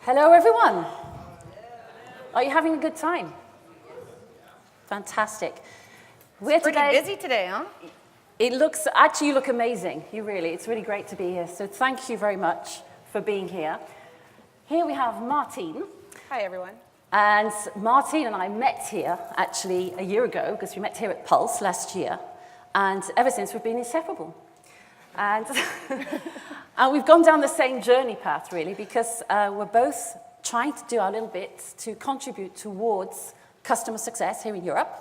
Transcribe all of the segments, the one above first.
Hello, everyone. Are you having a good time? Fantastic. We're Pretty busy today, huh? You look amazing. It's really great to be here. So thank you very much for being here. Here we have Martine. Hi, everyone. And Martine and I met here actually a year ago, because we met here at Pulse last year. And ever since, we've been inseparable. And, and we've gone down the same journey path, really, because we're both trying to do our little bit to contribute towards customer success here in Europe.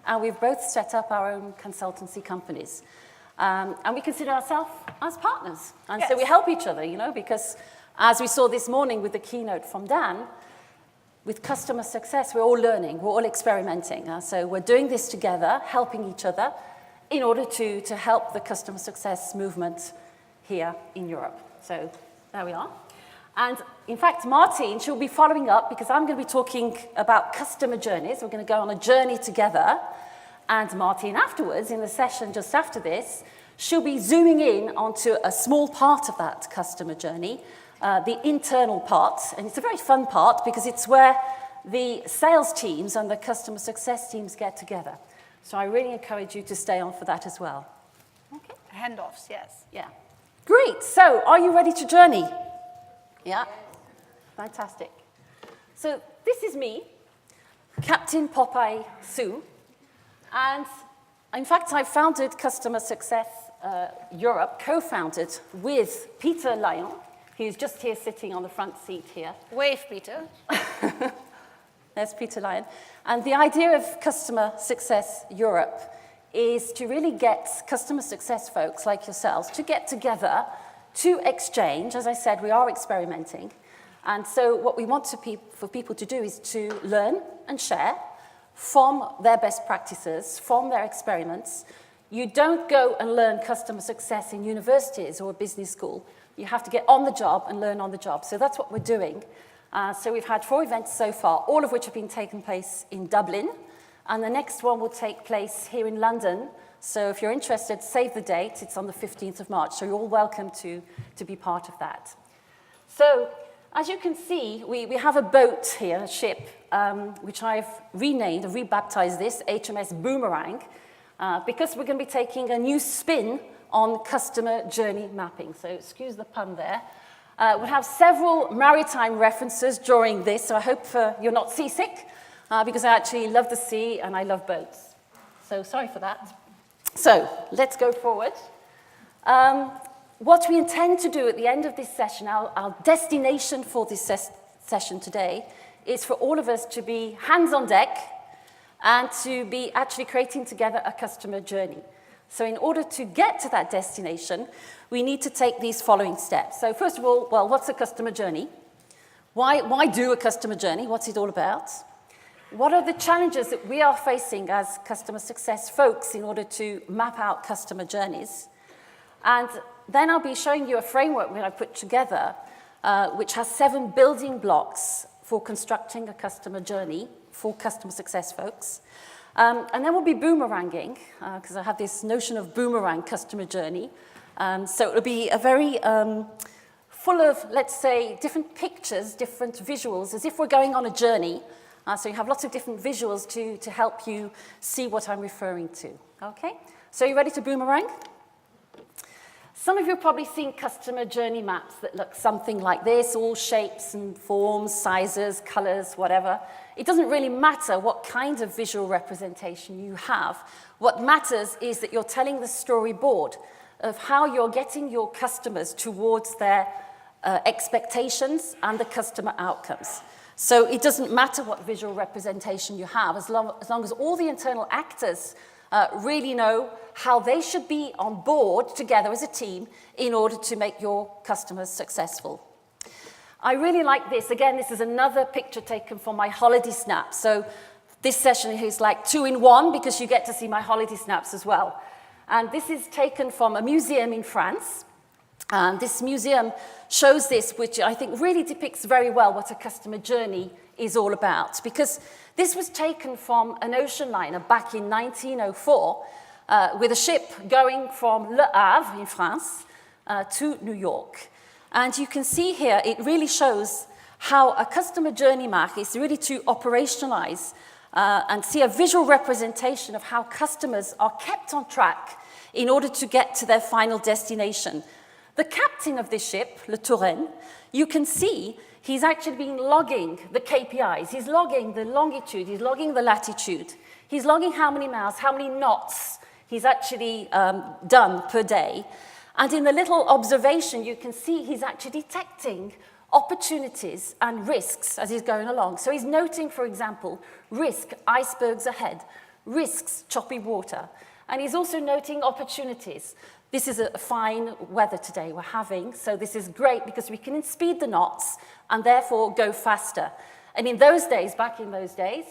And we've both set up our own consultancy companies. And we consider ourselves as partners. And so we help each other, because as we saw this morning with the keynote from Dan, with customer success, we're all learning, we're all experimenting. So we're doing this together, helping each other, in order to help the customer success movement here in Europe. So there we are. And in fact, Martine, she'll be following up because I'm going to be talking about customer journeys. We're going to go on a journey together. And Martine, afterwards, in the session just after this, she'll be zooming in onto a small part of that customer journey, the internal part. And it's a very fun part because it's where the sales teams and the customer success teams get together. So I really encourage you to stay on for that as well. Okay. Handoffs, yes. Yeah. Great. So are you ready to journey? Yeah. Fantastic. So this is me, Captain Popeye Sue. And in fact, I founded Customer Success Europe, co-founded with Peter Lyon, who's just here sitting on the front seat here. Wave, Peter. There's Peter Lyon. And the idea of Customer Success Europe is to really get customer success folks like yourselves to get together to exchange. As I said, we are experimenting. And so what we want for people to do is to learn and share from their best practices, from their experiments. You don't go and learn customer success in universities or a business school. You have to get on the job and learn on the job. So that's what we're doing. So we've had 4 events so far, all of which have been taking place in Dublin. And the next one will take place here in London. So if you're interested, save the date. It's on the 15th of March. So you're all welcome to be part of that. So as you can see, we have a boat here, a ship, which I've renamed, rebaptized this, HMS Boomerang, because we're going to be taking a new spin on customer journey mapping. So excuse the pun there. We'll have several maritime references during this, so I hope you're not seasick, because I actually love the sea and I love boats. So sorry for that. So let's go forward. What we intend to do at the end of this session, our destination for this session today, is for all of us to be hands on deck and to be actually creating together a customer journey. So in order to get to that destination, we need to take these following steps. So first of all, well, what's a customer journey? Why do a customer journey? What's it all about? What are the challenges that we are facing as customer success folks in order to map out customer journeys? And then I'll be showing you a framework that I put together, which has 7 building blocks for constructing a customer journey for customer success folks. And then we'll be boomeranging, because I have this notion of boomerang customer journey. So it'll be a very full of, let's say, different pictures, different visuals, as if we're going on a journey. So you have lots of different visuals to help you see what I'm referring to. Okay? So you ready to boomerang? Some of you have probably seen customer journey maps that look something like this, all shapes and forms, sizes, colors, whatever. It doesn't really matter what kind of visual representation you have. What matters is that you're telling the storyboard of how you're getting your customers towards their expectations and the customer outcomes. So it doesn't matter what visual representation you have, as long as all the internal actors really know how they should be on board together as a team in order to make your customers successful. I really like this. Again, this is another picture taken from my holiday snap. So this session is like 2 in 1 because you get to see my holiday snaps as well. And this is taken from a museum in France. And this museum shows this, which I think really depicts very well what a customer journey is all about. Because this was taken from an ocean liner back in 1904 with a ship going from Le Havre in France to New York. And you can see here, it really shows how a customer journey map is really to operationalize and see a visual representation of how customers are kept on track in order to get to their final destination. The captain of this ship, Le Touraine, you can see he's actually been logging the KPIs. He's logging the longitude, he's logging the latitude. He's logging how many miles, how many knots he's actually done per day. And in the little observation, you can see he's actually detecting opportunities and risks as he's going along. So he's noting, for example, risk, icebergs ahead, risks, choppy water. And he's also noting opportunities. This is a fine weather today we're having, so this is great because we can speed the knots and therefore go faster. And in those days, back in those days,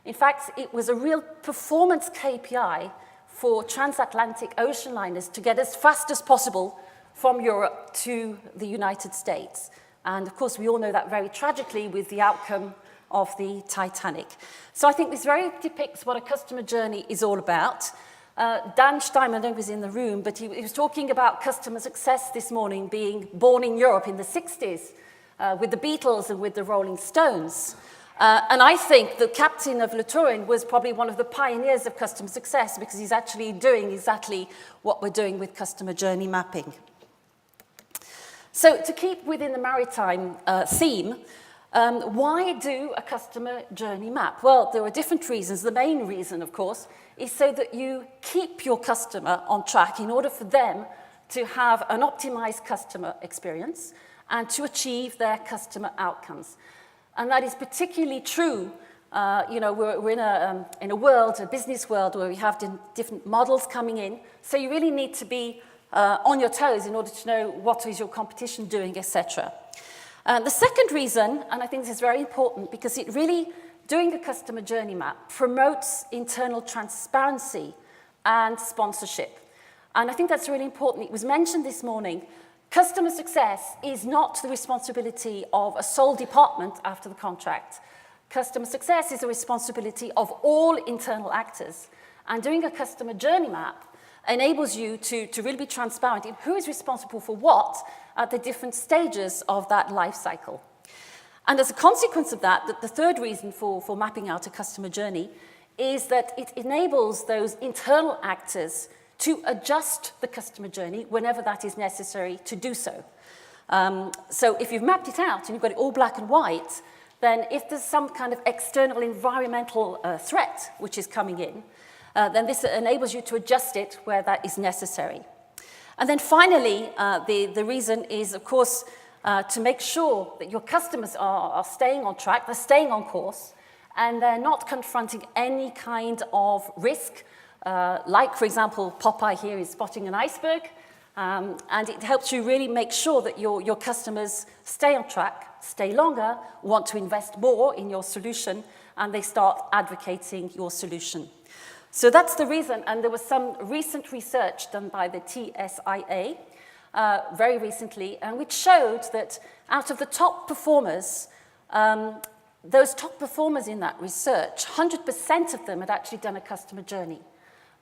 in fact, it was a real performance KPI for transatlantic ocean liners to get as fast as possible from Europe to the United States. And of course, we all know that very tragically with the outcome of the Titanic. So I think this very depicts what a customer journey is all about. Dan Steinman, I don't know if he's in the room, but he was talking about customer success this morning being born in Europe in the 60s with the Beatles and with the Rolling Stones. And I think the captain of Le Touraine was probably one of the pioneers of customer success because he's actually doing exactly what we're doing with customer journey mapping. So to keep within the maritime theme, why do a customer journey map? Well, there are different reasons. The main reason, of course, is so that you keep your customer on track in order for them to have an optimized customer experience and to achieve their customer outcomes. And that is particularly true, we're in a world, a business world, where we have different models coming in. So you really need to be on your toes in order to know what is your competition doing, etc. The second reason, and I think this is very important, because it really, doing a customer journey map promotes internal transparency and sponsorship. And I think that's really important. It was mentioned this morning, customer success is not the responsibility of a sole department after the contract. Customer success is a responsibility of all internal actors. And doing a customer journey map enables you to really be transparent in who is responsible for what at the different stages of that life cycle. And as a consequence of that, the third reason for mapping out a customer journey is that it enables those internal actors to adjust the customer journey whenever that is necessary to do so. So if you've mapped it out and you've got it all black and white, then if there's some kind of external environmental threat which is coming in, then this enables you to adjust it where that is necessary. And then finally, the reason is, of course, to make sure that your customers are staying on track, they're staying on course, and they're not confronting any kind of risk, like, for example, Popeye here is spotting an iceberg, and it helps you really make sure that your customers stay on track, stay longer, want to invest more in your solution, and they start advocating your solution. So that's the reason, and there was some recent research done by the TSIA very recently, and which showed that out of the top performers, those top performers in that research, 100% of them had actually done a customer journey.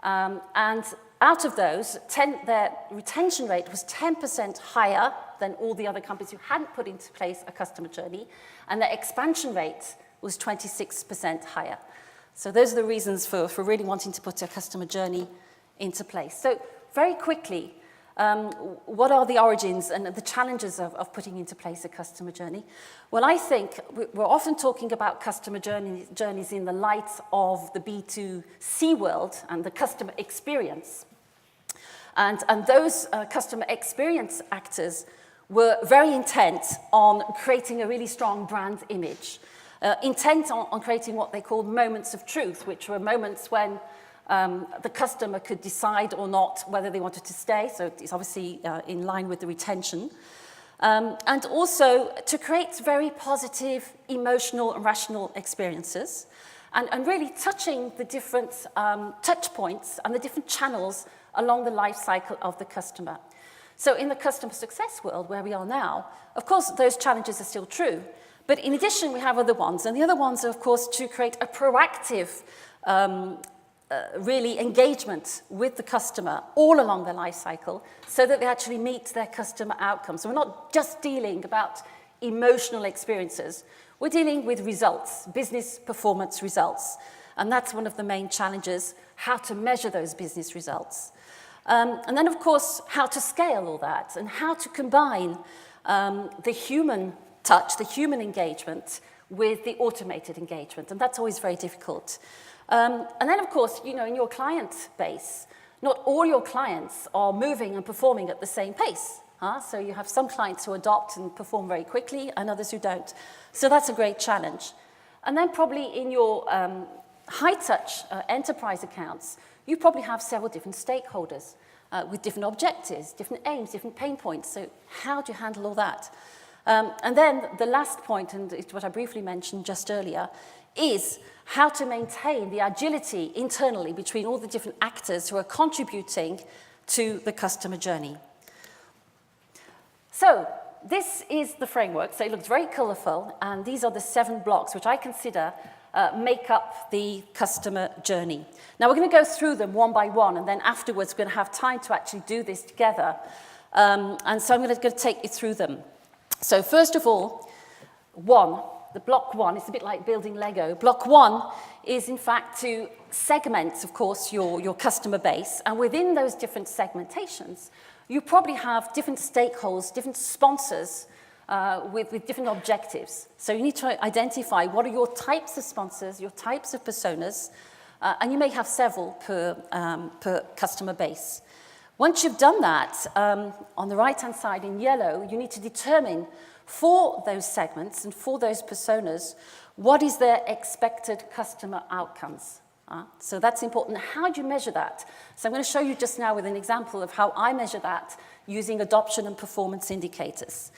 And out of those, their retention rate was 10% higher than all the other companies who hadn't put into place a customer journey, and their expansion rate was 26% higher. So those are the reasons for really wanting to put a customer journey into place. So very quickly, what are the origins and the challenges of putting into place a customer journey? Well, I think we're often talking about customer journeys in the light of the B2C world and the customer experience. And those customer experience actors were very intent on creating a really strong brand image. Intent on creating what they called moments of truth, which were moments when the customer could decide or not whether they wanted to stay, so it's obviously in line with the retention. And also to create very positive, emotional and rational experiences, and really touching the different touch points and the different channels along the life cycle of the customer. So in the customer success world where we are now, of course, those challenges are still true. But in addition, we have other ones. And the other ones are, of course, to create a proactive, really engagement with the customer all along their life cycle so that they actually meet their customer outcomes. So we're not just dealing about emotional experiences. We're dealing with results, business performance results. And that's one of the main challenges, how to measure those business results. And then, of course, how to scale all that and how to combine the human touch, the human engagement, with the automated engagement. And that's always very difficult. And then, of course, you know, in your client base, not all your clients are moving and performing at the same pace. So you have some clients who adopt and perform very quickly and others who don't. So that's a great challenge. And then probably in your high-touch enterprise accounts, you probably have several different stakeholders with different objectives, different aims, different pain points. So how do you handle all that? And then the last point, and it's what I briefly mentioned just earlier, is how to maintain the agility internally between all the different actors who are contributing to the customer journey. So this is the framework. So it looks very colorful, and these are the 7 blocks which I consider make up the customer journey. Now we're going to go through them one by one, and then afterwards we're going to have time to actually do this together. And so I'm going to take you through them. So first of all, the block 1, it's a bit like building Lego. Block 1 is, in fact, to segment, of course, your customer base. And within those different segmentations, you probably have different stakeholders, different sponsors with different objectives. So you need to identify what are your types of sponsors, your types of personas, and you may have several per customer base. Once you've done that, on the right-hand side in yellow, you need to determine for those segments and for those personas, what is their expected customer outcomes? So that's important. How do you measure that? So I'm going to show you just now with an example of how I measure that using adoption and performance indicators.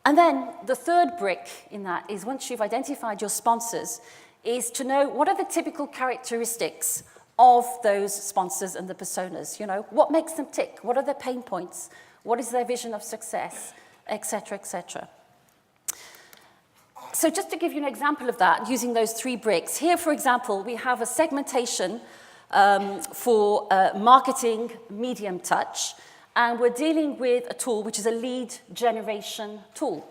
And then the third brick in that is once you've identified your sponsors, is to know what are the typical characteristics of those sponsors and the personas. You know, what makes them tick? What are their pain points? What is their vision of success? Et cetera, et cetera. So just to give you an example of that, using those 3 bricks, here, for example, we have a segmentation for marketing medium touch, and we're dealing with a tool which is a lead generation tool.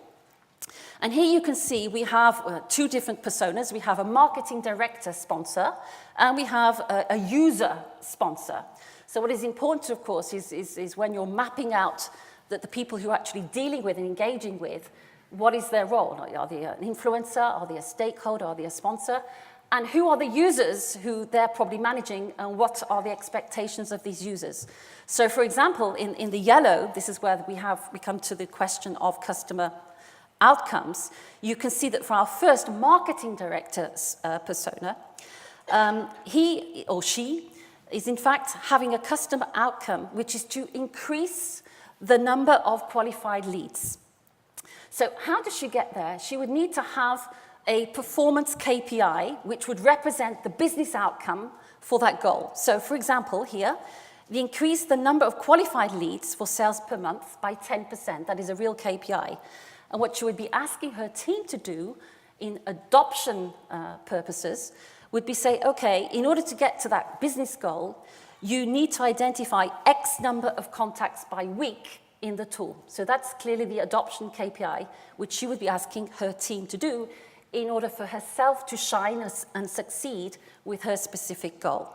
And here you can see we have 2 different personas. We have a marketing director sponsor, and we have a user sponsor. So what is important, of course, is when you're mapping out that the people who are actually dealing with and engaging with, what is their role? Are they an influencer? Are they a stakeholder? Are they a sponsor? And who are the users who they're probably managing, and what are the expectations of these users? So, for example, in the yellow, this is where we come to the question of customer outcomes. You can see that for our first marketing director's persona, he or she is in fact having a customer outcome which is to increase the number of qualified leads. So how does she get there? She would need to have a performance KPI which would represent the business outcome for that goal. So for example, here, we increase the number of qualified leads for sales per month by 10%. That is a real KPI. And what she would be asking her team to do in adoption purposes would be say, okay, in order to get to that business goal, you need to identify X number of contacts by week in the tool. So that's clearly the adoption KPI, which she would be asking her team to do in order for herself to shine and succeed with her specific goal.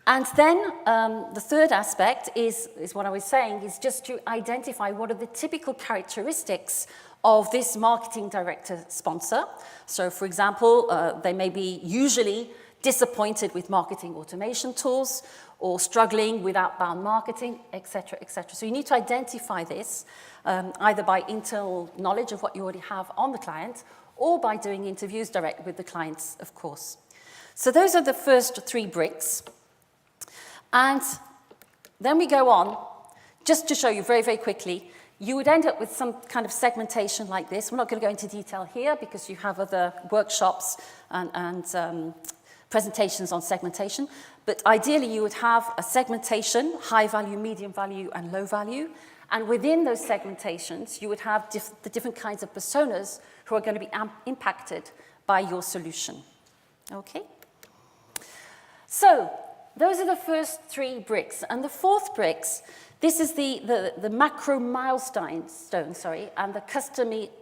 And then the third aspect is what I was saying, is just to identify what are the typical characteristics of this marketing director sponsor. So for example, they may be usually disappointed with marketing automation tools or struggling with outbound marketing, et cetera, et cetera. So you need to identify this either by internal knowledge of what you already have on the client or by doing interviews direct with the clients, of course. So those are the first 3 bricks. And then we go on, just to show you very, very quickly, you would end up with some kind of segmentation like this. We're not going to go into detail here because you have other workshops and presentations on segmentation. But ideally, you would have a segmentation, high value, medium value, and low value. And within those segmentations, you would have the different kinds of personas who are going to be impacted by your solution. Okay? So those are the first 3 bricks. And the fourth brick This is the macro milestone, and the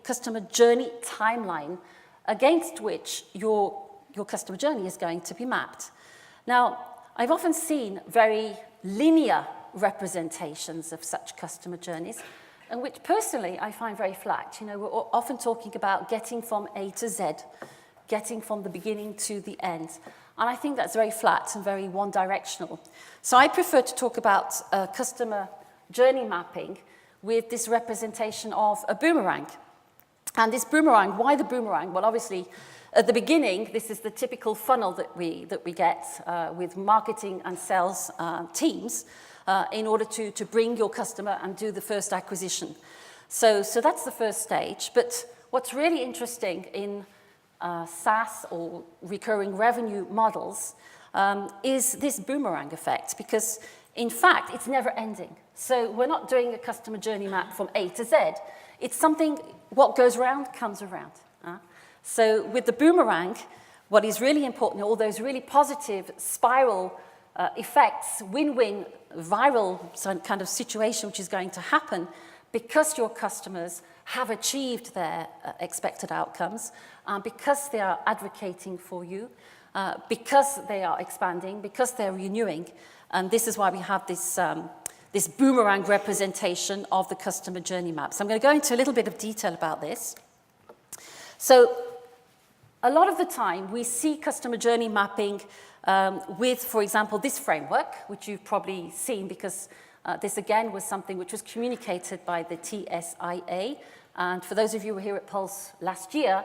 customer journey timeline against which your customer journey is going to be mapped. Now, I've often seen very linear representations of such customer journeys, and which personally I find very flat. You know, we're often talking about getting from A to Z, getting from the beginning to the end. And I think that's very flat and very one-directional. So I prefer to talk about customer journey mapping with this representation of a boomerang. And this boomerang, why the boomerang? Well, obviously, at the beginning, this is the typical funnel that we get with marketing and sales teams in order to bring your customer and do the first acquisition. So that's the first stage. But what's really interesting in SaaS or recurring revenue models is this boomerang effect, because in fact it's never ending. So we're not doing a customer journey map from A to Z. It's something, what goes around comes around. So with the boomerang, what is really important, all those really positive spiral effects, win-win, viral kind of situation which is going to happen because your customers have achieved their expected outcomes, because they are advocating for you, because they are expanding, because they're renewing. And this is why we have this, this boomerang representation of the customer journey map. So I'm going to go into a little bit of detail about this. So a lot of the time we see customer journey mapping with, for example, this framework, which you've probably seen because this again was something which was communicated by the TSIA. And for those of you who were here at Pulse last year,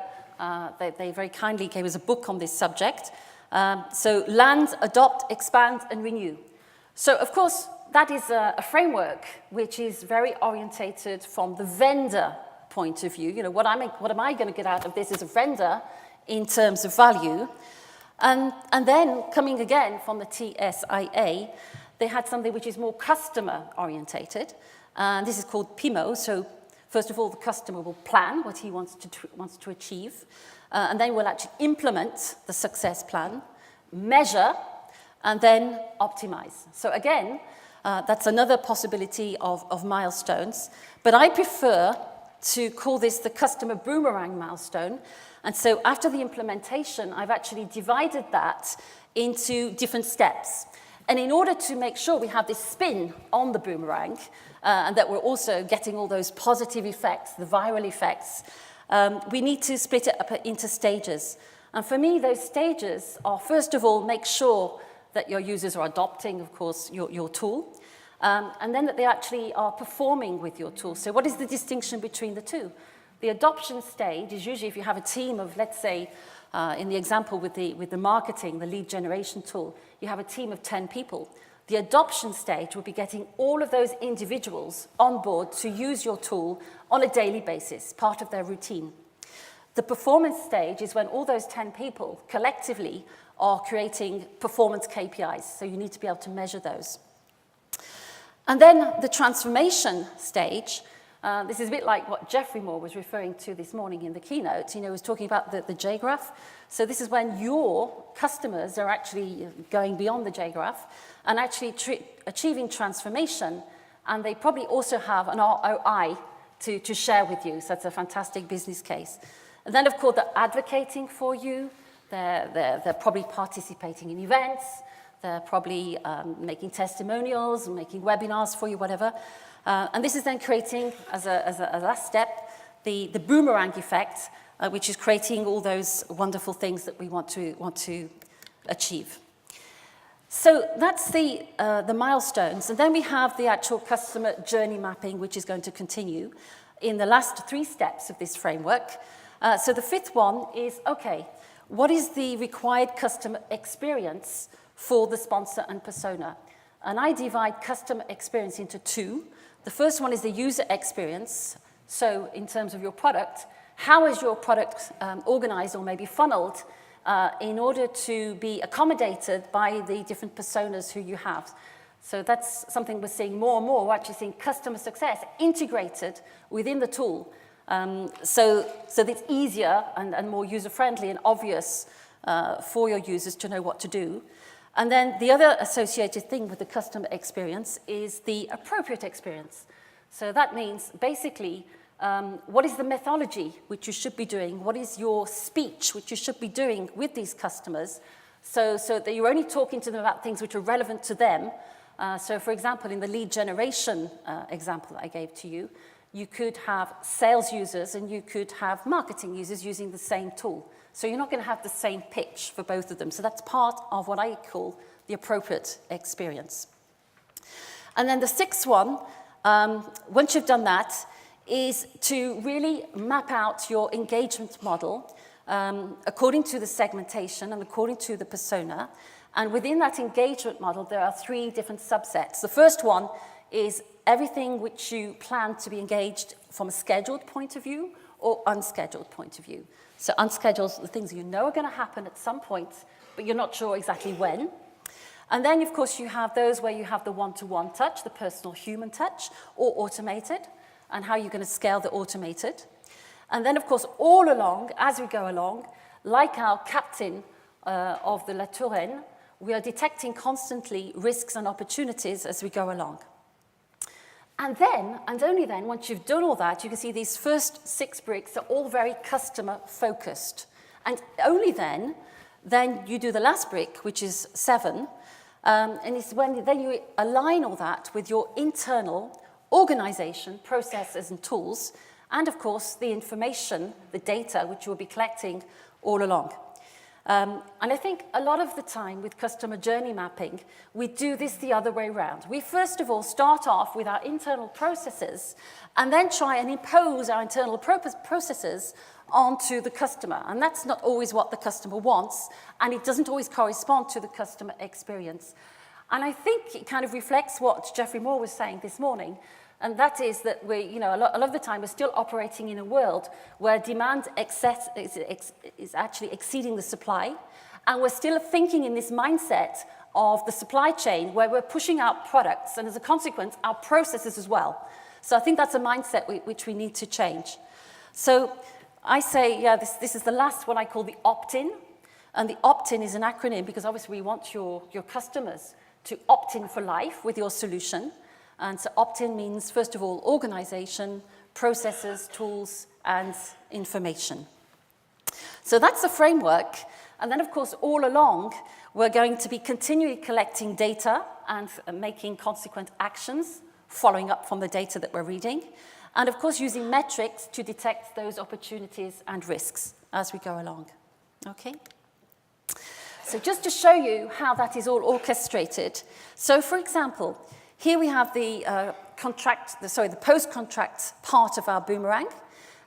they very kindly gave us a book on this subject. So land, adopt, expand, and renew. So of course, that is a framework which is very orientated from the vendor point of view. You know, what am I going to get out of this as a vendor in terms of value? And then coming again from the TSIA, they had something which is more customer orientated. And this is called PIMO. So first of all, the customer will plan what he wants to achieve, and then we'll actually implement the success plan, measure, and then optimize. So again, that's another possibility of milestones, but I prefer to call this the customer boomerang milestone. And so after the implementation, I've actually divided that into different steps. And in order to make sure we have this spin on the boomerang, and that we're also getting all those positive effects, the viral effects, we need to split it up into stages. And for me, those stages are, first of all, make sure that your users are adopting, of course, your tool, and then that they actually are performing with your tool. So what is the distinction between the two? The adoption stage is usually if you have a team of, let's say, in the example with the marketing, the lead generation tool, you have a team of 10 people. The adoption stage will be getting all of those individuals on board to use your tool on a daily basis, part of their routine. The performance stage is when all those 10 people collectively are creating performance KPIs, so you need to be able to measure those. And then the transformation stage, this is a bit like what Jeffrey Moore was referring to this morning in the keynote. You know, he was talking about the J-graph. So this is when your customers are actually going beyond the J-graph and actually achieving transformation, and they probably also have an ROI to share with you. So that's a fantastic business case. And then, of course, they're advocating for you. They're probably participating in events. They're probably making testimonials, making webinars for you, whatever. And this is then creating, as a last step, the boomerang effect, which is creating all those wonderful things that we want to achieve. So that's the milestones. And then we have the actual customer journey mapping, which is going to continue in the last 3 steps of this framework. So the 5th one is, okay, what is the required customer experience for the sponsor and persona? And I divide customer experience into 2. The first one is the user experience. So in terms of your product, how is your product organized or maybe funneled in order to be accommodated by the different personas who you have? So that's something we're seeing more and more. We're actually seeing customer success integrated within the tool. So that it's easier and more user-friendly and obvious for your users to know what to do. And then the other associated thing with the customer experience is the appropriate experience. So that means basically, what is the methodology which you should be doing? What is your speech which you should be doing with these customers so that you're only talking to them about things which are relevant to them? So for example, in the lead generation example that I gave to you, you could have sales users and you could have marketing users using the same tool. So you're not going to have the same pitch for both of them. So that's part of what I call the appropriate experience. And then the sixth one, once you've done that, is to really map out your engagement model according to the segmentation and according to the persona. And within that engagement model, there are 3 different subsets. The first one is everything which you plan to be engaged from a scheduled point of view or unscheduled point of view. So unscheduled are the things you know are going to happen at some point, but you're not sure exactly when. And then, of course, you have those where you have the one-to-one touch, the personal human touch, or automated, and how you're going to scale the automated. And then, of course, all along, as we go along, like our captain of the La Touraine, we are detecting constantly risks and opportunities as we go along. And then, and only then, once you've done all that, you can see these first 6 bricks are all very customer-focused. And only then you do the last brick, which is 7, and it's when then you align all that with your internal organization, processes, and tools, and of course, the information, the data, which you'll be collecting all along. And I think a lot of the time with customer journey mapping, we do this the other way around. We first of all start off with our internal processes and then try and impose our internal processes onto the customer. And that's not always what the customer wants, and it doesn't always correspond to the customer experience. And I think it kind of reflects what Jeffrey Moore was saying this morning, and that is that we, a lot of the time we're still operating in a world where demand excess is actually exceeding the supply, and we're still thinking in this mindset of the supply chain where we're pushing out products, and as a consequence, our processes as well. So I think that's a mindset which we need to change. So I say, yeah, this is the last one I call the opt-in, and the opt-in is an acronym because obviously we want your customers to opt in for life with your solution. And so opt-in means, first of all, organization, processes, tools, and information. So that's the framework. And then, of course, all along, we're going to be continually collecting data and making consequent actions, following up from the data that we're reading. And, of course, using metrics to detect those opportunities and risks as we go along. Okay? So just to show you how that is all orchestrated. So, for example, here we have the post-contract part of our Boomerang.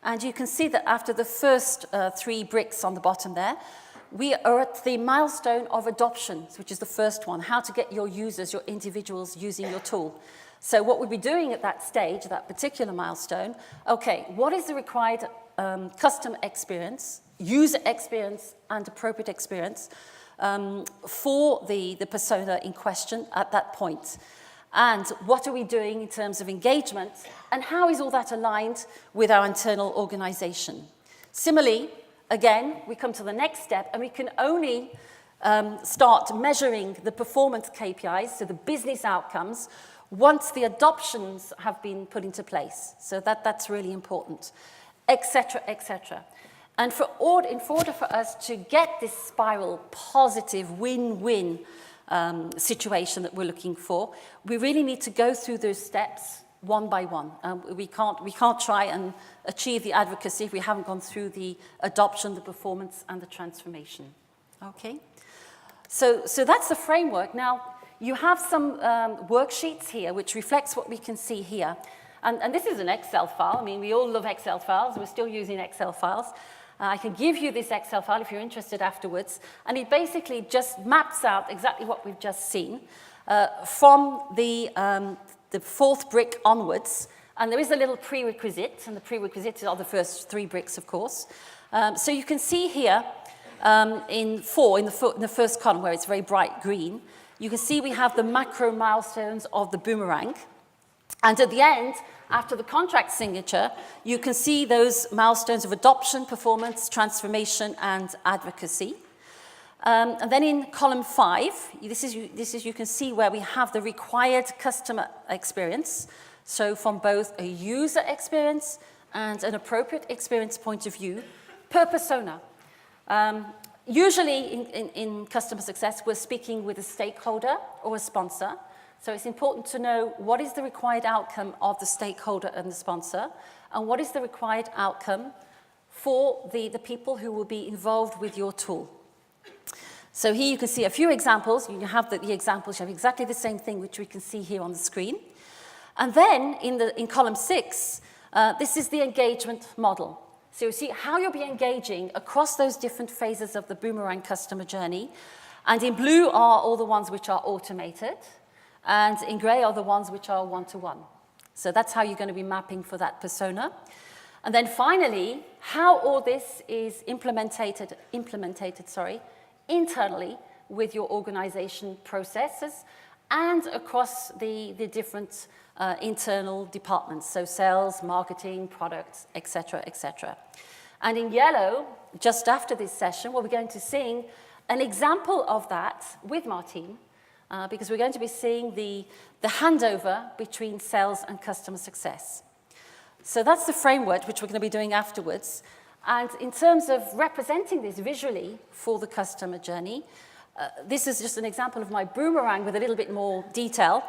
And you can see that after the first 3 bricks on the bottom there, we are at the milestone of adoptions, which is the first one, how to get your users, your individuals using your tool. So what we'll be doing at that stage, that particular milestone, okay, what is the required customer experience, user experience, and appropriate experience for the persona in question at that point? And what are we doing in terms of engagement? And how is all that aligned with our internal organization? Similarly, again, we come to the next step, and we can only start measuring the performance KPIs, so the business outcomes, once the adoptions have been put into place. So that's really important, etc., etc. And in order for us to get this spiral, positive, win-win situation that we're looking for, we really need to go through those steps one by one. We can't try and achieve the advocacy if we haven't gone through the adoption, the performance, and the transformation. Okay? So that's the framework. Now, you have some worksheets here which reflects what we can see here. And this is an Excel file. I mean, we all love Excel files. We're still using Excel files. I can give you this Excel file if you're interested afterwards. And it basically just maps out exactly what we've just seen from the 4th brick onwards. And there is a little prerequisite, and the prerequisites are the first 3 bricks, of course. So you can see here in the first column where it's very bright green, you can see we have the macro milestones of the Boomerang. And at the end, after the contract signature, you can see those milestones of adoption, performance, transformation, and advocacy. And then in column 5, this is you can see where we have the required customer experience. So from both a user experience and an appropriate experience point of view per persona. Usually in customer success, we're speaking with a stakeholder or a sponsor. So it's important to know what is the required outcome of the stakeholder and the sponsor, and what is the required outcome for the people who will be involved with your tool. So here you can see a few examples. You have the examples, you have exactly the same thing, which we can see here on the screen. And then in column 6, this is the engagement model. So you see how you'll be engaging across those different phases of the Boomerang customer journey. And in blue are all the ones which are automated, and in gray are the ones which are one-to-one. So that's how you're going to be mapping for that persona. And then finally, how all this is implemented, internally with your organization processes and across the different internal departments, so sales, marketing, products, etc., etc. And in yellow, just after this session, we're going to sing an example of that with Martine, because we're going to be seeing the handover between sales and customer success. So that's the framework which we're going to be doing afterwards. And in terms of representing this visually for the customer journey, this is just an example of my Boomerang with a little bit more detail.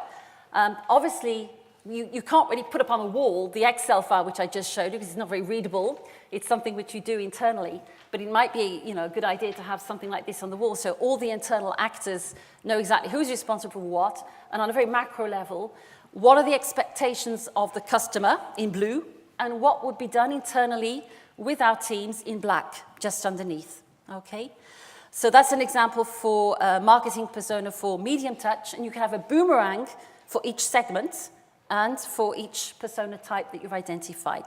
Obviously, you can't really put up on the wall the Excel file which I just showed you because it's not very readable. It's something which you do internally. But it might be a good idea to have something like this on the wall so all the internal actors know exactly who's responsible for what. And on a very macro level, what are the expectations of the customer in blue and what would be done internally with our teams in black, just underneath, okay? So that's an example for marketing persona for medium touch, and you can have a Boomerang for each segment and for each persona type that you've identified.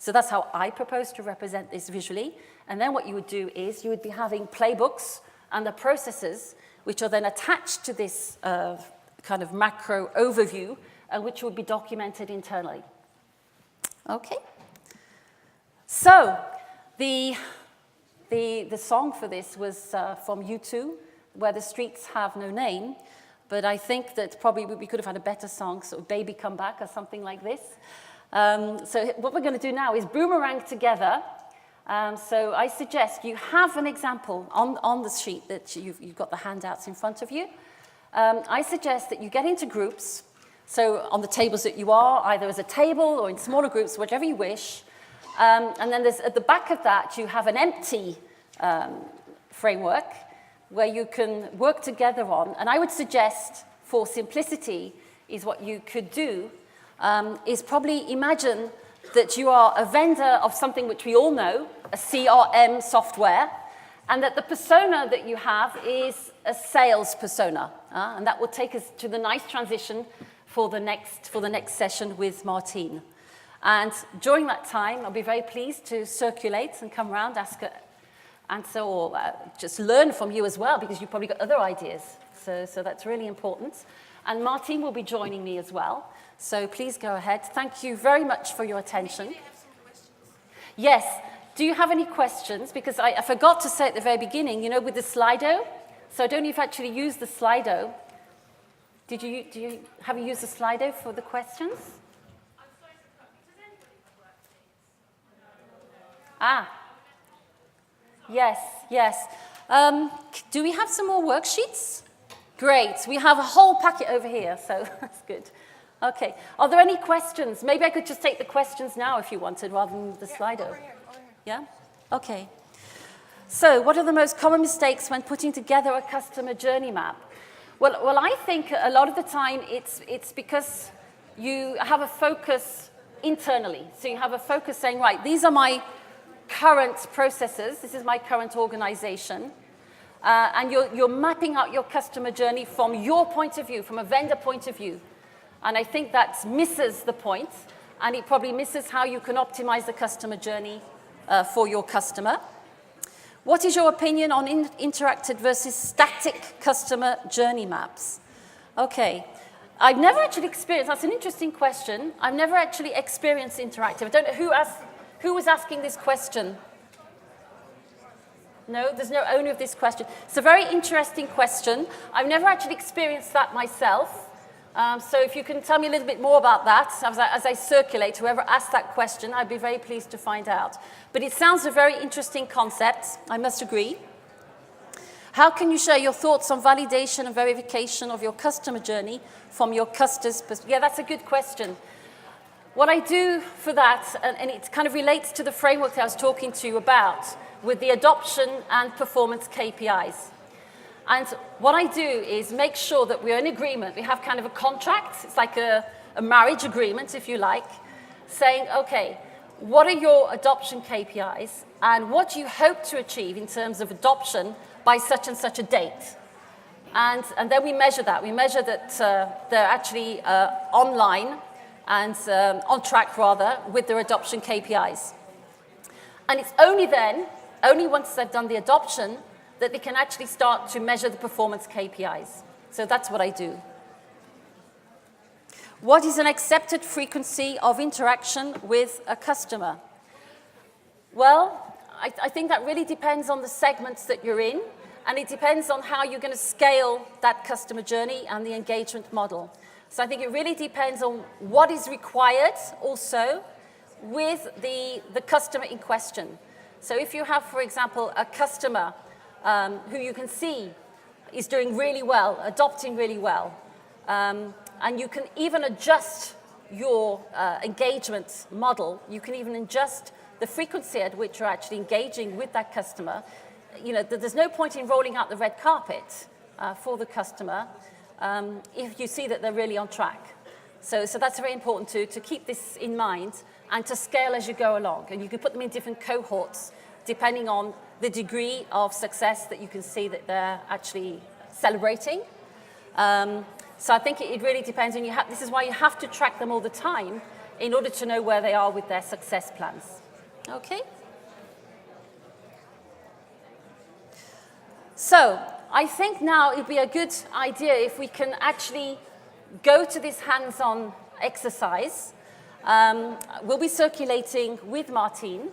So that's how I propose to represent this visually. And then what you would do is you would be having playbooks and the processes which are then attached to this kind of macro overview and which would be documented internally. Okay? So the song for this was from U2, Where the Streets Have No Name, but I think that probably we could have had a better song, sort of Baby Come Back or something like this. So what we're going to do now is Boomerang together. So I suggest you have an example on the sheet that you've got the handouts in front of you. I suggest that you get into groups, so on the tables that you are, either as a table or in smaller groups, whatever you wish. And then at the back of that, you have an empty framework where you can work together on. And I would suggest, for simplicity, is what you could do, is probably imagine that you are a vendor of something which we all know, a CRM software, and that the persona that you have is a sales persona. And that will take us to the nice transition for the next session with Martine. And during that time, I'll be very pleased to circulate and come around, answer, or just learn from you as well, because you've probably got other ideas. So that's really important. And Martine will be joining me as well. So please go ahead. Thank you very much for your attention. Maybe I have some questions. Yes. Do you have any questions? Because I forgot to say at the very beginning, with the Slido. So I don't know if you actually used the Slido. Have you used the Slido for the questions? Yes. Do we have some more worksheets? Great. We have a whole packet over here, so that's good. Okay. Are there any questions? Maybe I could just take the questions now if you wanted, rather than the Slido. Over here. Yeah? Okay. So what are the most common mistakes when putting together a customer journey map? Well, I think a lot of the time it's because you have a focus internally. So you have a focus saying, right, these are my current processes, this is my current organization, and you're mapping out your customer journey from your point of view, from a vendor point of view. And I think that misses the point, and it probably misses how you can optimize the customer journey for your customer. What is your opinion on interactive versus static customer journey maps? Okay, I've never actually experienced, that's an interesting question. I've never actually experienced interactive. I don't know who was asking this question. No, there's no owner of this question. It's a very interesting question. I've never actually experienced that myself. So if you can tell me a little bit more about that, as I circulate, whoever asked that question, I'd be very pleased to find out. But it sounds a very interesting concept, I must agree. How can you share your thoughts on validation and verification of your customer journey from your customers' perspective? Yeah, that's a good question. What I do for that, and it kind of relates to the framework that I was talking to you about, with the adoption and performance KPIs. And what I do is make sure that we're in agreement. We have kind of a contract. It's like a marriage agreement, if you like, saying, okay, what are your adoption KPIs? And what do you hope to achieve in terms of adoption by such and such a date? And then we measure that. We measure that they're actually online and on track, rather, with their adoption KPIs. And it's only then, only once they've done the adoption, that they can actually start to measure the performance KPIs. So that's what I do. What is an accepted frequency of interaction with a customer? Well, I think that really depends on the segments that you're in, and it depends on how you're going to scale that customer journey and the engagement model. So I think it really depends on what is required also with the customer in question. So if you have, for example, a customer who you can see is doing really well, adopting really well, and you can even adjust your engagement model. You can even adjust the frequency at which you're actually engaging with that customer. You know, there's no point in rolling out the red carpet for the customer if you see that they're really on track. So that's very important to keep this in mind and to scale as you go along. And you can put them in different cohorts depending on the degree of success that you can see that they're actually celebrating. So I think it really depends, and this is why you have to track them all the time in order to know where they are with their success plans. Okay? So I think now it would be a good idea if we can actually go to this hands-on exercise. We'll be circulating with Martine.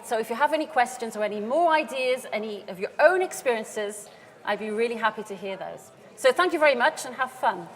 So if you have any questions or any more ideas, any of your own experiences, I'd be really happy to hear those. So thank you very much and have fun.